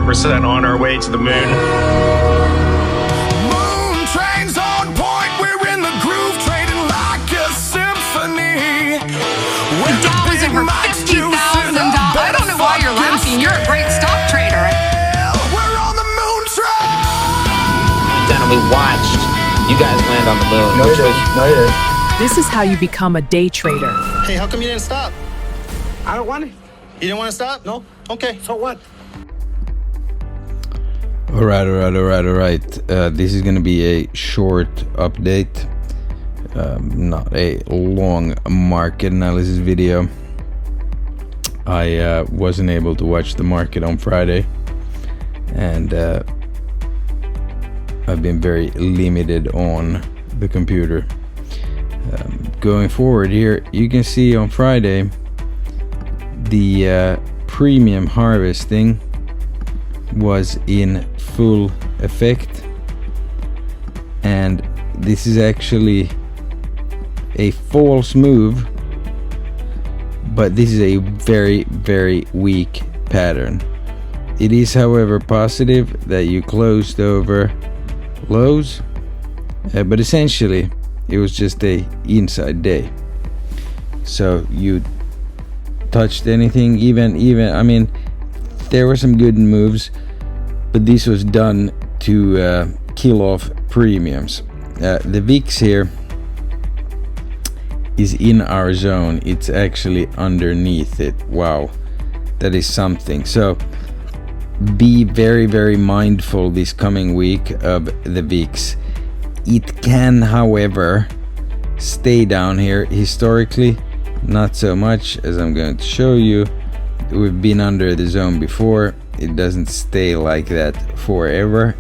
100% on our way to the moon. Moontrain's on point, we're in the groove, trading like a symphony. With the Dow is big over mics, $50,000. juicing up I don't know why you're laughing. You're a great stock trader. We're on the moon train. Then we watched you guys land on the moon. No, you did. This is how you become a day trader. Hey, how come you didn't stop? I don't want it. You didn't want to stop? No. Okay. So what? All right. This is going to be a short update, not a long market analysis video. I wasn't able to watch the market on Friday, and I've been very limited on the computer. Going forward here, you can see on Friday the premium harvesting was in full effect, and this is actually a false move, but this is a very weak pattern. It is, however, positive that you closed over lows, but essentially it was just a inside day. So you touched anything, even I mean, there were some good moves, but this was done to kill off premiums. The VIX here is in our zone. It's actually underneath it. Wow, that is something. So be very mindful this coming week of the VIX. It can, however, stay down here. Historically, not so much, as I'm going to show you. We've been under the zone before. It doesn't stay like that forever.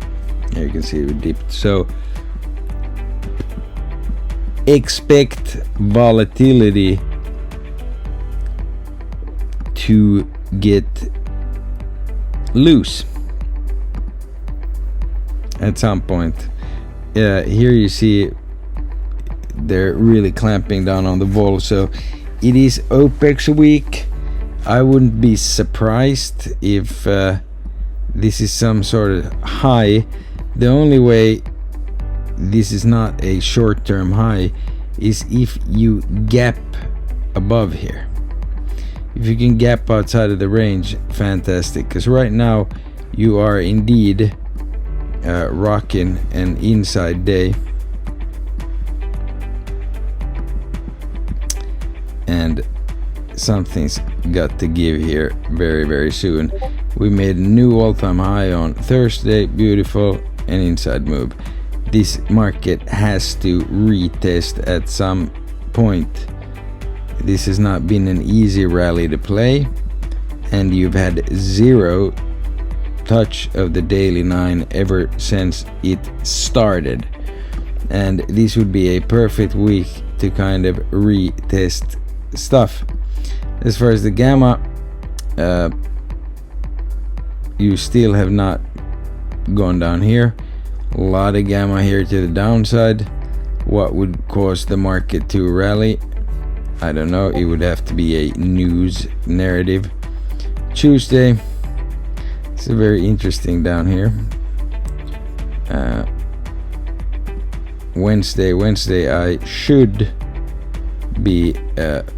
Here you can see it dipped. So expect volatility to get loose at some point. Here you see they're really clamping down on the vol. So it is OPEX week. I wouldn't be surprised if this is some sort of high. The only way this is not a short-term high is if you gap above here. If you can gap outside of the range, fantastic, because right now you are indeed rocking an inside day, and something's got to give here very soon. We made a new all-time high on Thursday. Beautiful, an inside move. This market has to retest at some point. This has not been an easy rally to play, and you've had zero touch of the daily 9 ever since it started, and this would be a perfect week to kind of retest stuff. As far as the gamma, you still have not gone down here. A lot of gamma here to the downside. What would cause the market to rally? I don't know. It would have to be a news narrative. Tuesday, it's very interesting down here. Wednesday I should be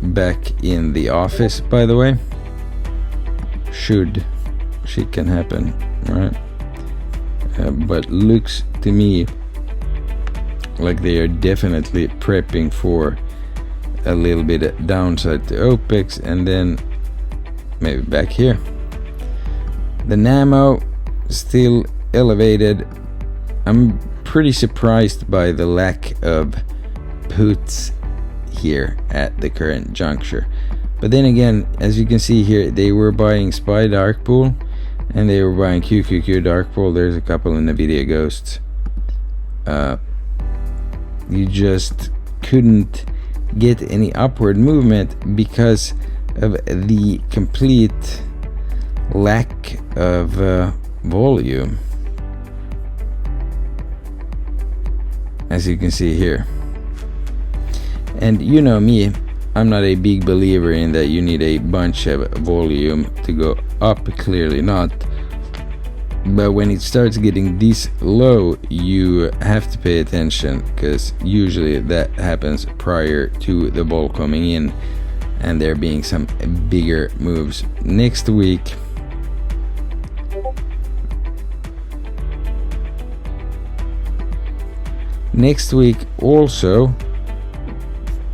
back in the office, by the way. Shit can happen, right? But looks to me like they are definitely prepping for a little bit of downside to OPEX, and then maybe back here. The NAMO still elevated. I'm pretty surprised by the lack of puts here at the current juncture, but then again, as you can see here, they were buying SPY dark pool and they were buying QQQ dark pool. There's a couple in Nvidia ghosts. You just couldn't get any upward movement because of the complete lack of volume, as you can see here. And you know me, I'm not a big believer in that you need a bunch of volume to go up, clearly not. But when it starts getting this low, you have to pay attention, because usually that happens prior to the ball coming in and there being some bigger moves. Next week, also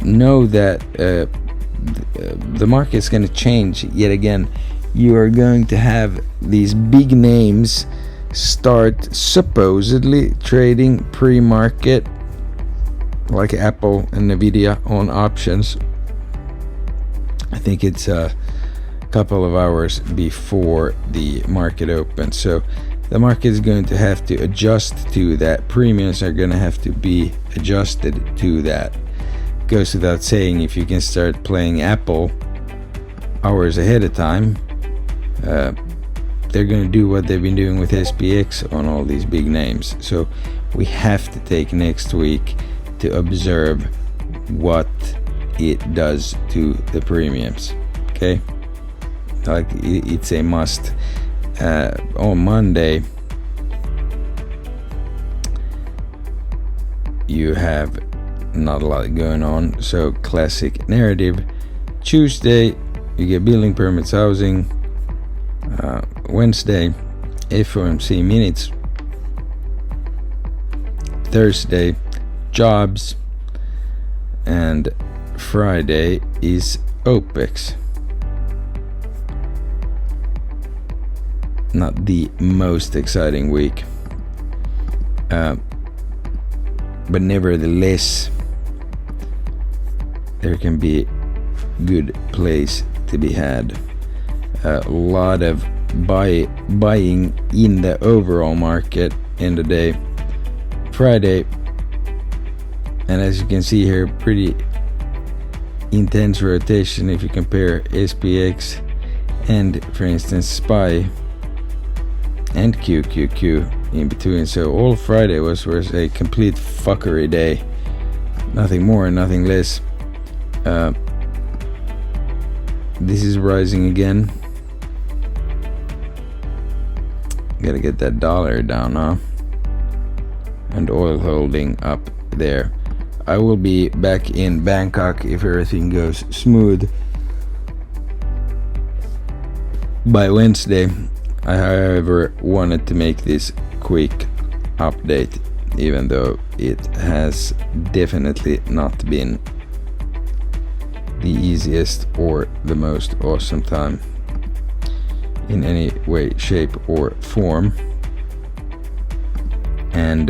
know that the market's going to change yet again. You are going to have these big names start supposedly trading pre-market, like Apple and Nvidia, on options. I think it's a couple of hours before the market opens, so the market is going to have to adjust to that. Premiums are going to have to be adjusted to that. Goes without saying, if you can start playing Apple hours ahead of time, they're going to do what they've been doing with SPX on all these big names. So we have to take next week to observe what it does to the premiums. Okay, like it's a must. On Monday you have not a lot going on, so classic narrative. Tuesday you get building permits, housing. Wednesday FOMC minutes. Thursday jobs, and Friday is OPEX. Not the most exciting week, but nevertheless there can be good plays to be had. A lot of buying in the overall market in the day Friday, and as you can see here, pretty intense rotation if you compare SPX and, for instance, SPY and QQQ in between. So all Friday was a complete fuckery day, nothing more, nothing less. This is rising again. Gotta get that dollar down, huh? And oil holding up there. I will be back in Bangkok if everything goes smooth by Wednesday. I, however, wanted to make this quick update, even though it has definitely not been the easiest or the most awesome time in any way, shape or form. And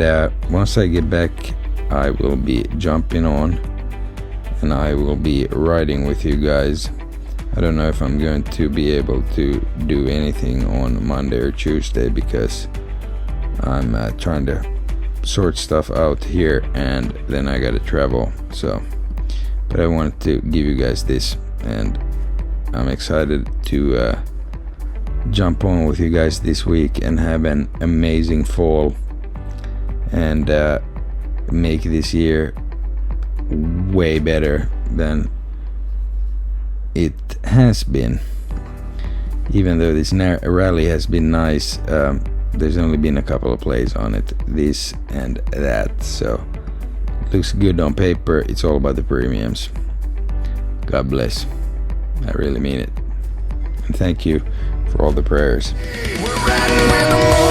once I get back, I will be jumping on and I will be riding with you guys. I don't know if I'm going to be able to do anything on Monday or Tuesday, because I'm trying to sort stuff out here and then I gotta travel. So, but I wanted to give you guys this, and I'm excited to jump on with you guys this week and have an amazing fall and make this year way better than it has been. Even though this rally has been nice, there's only been a couple of plays on it, this and that, so looks good on paper. It's all about the premiums. God bless. I really mean it. And thank you for all the prayers. We're riding with the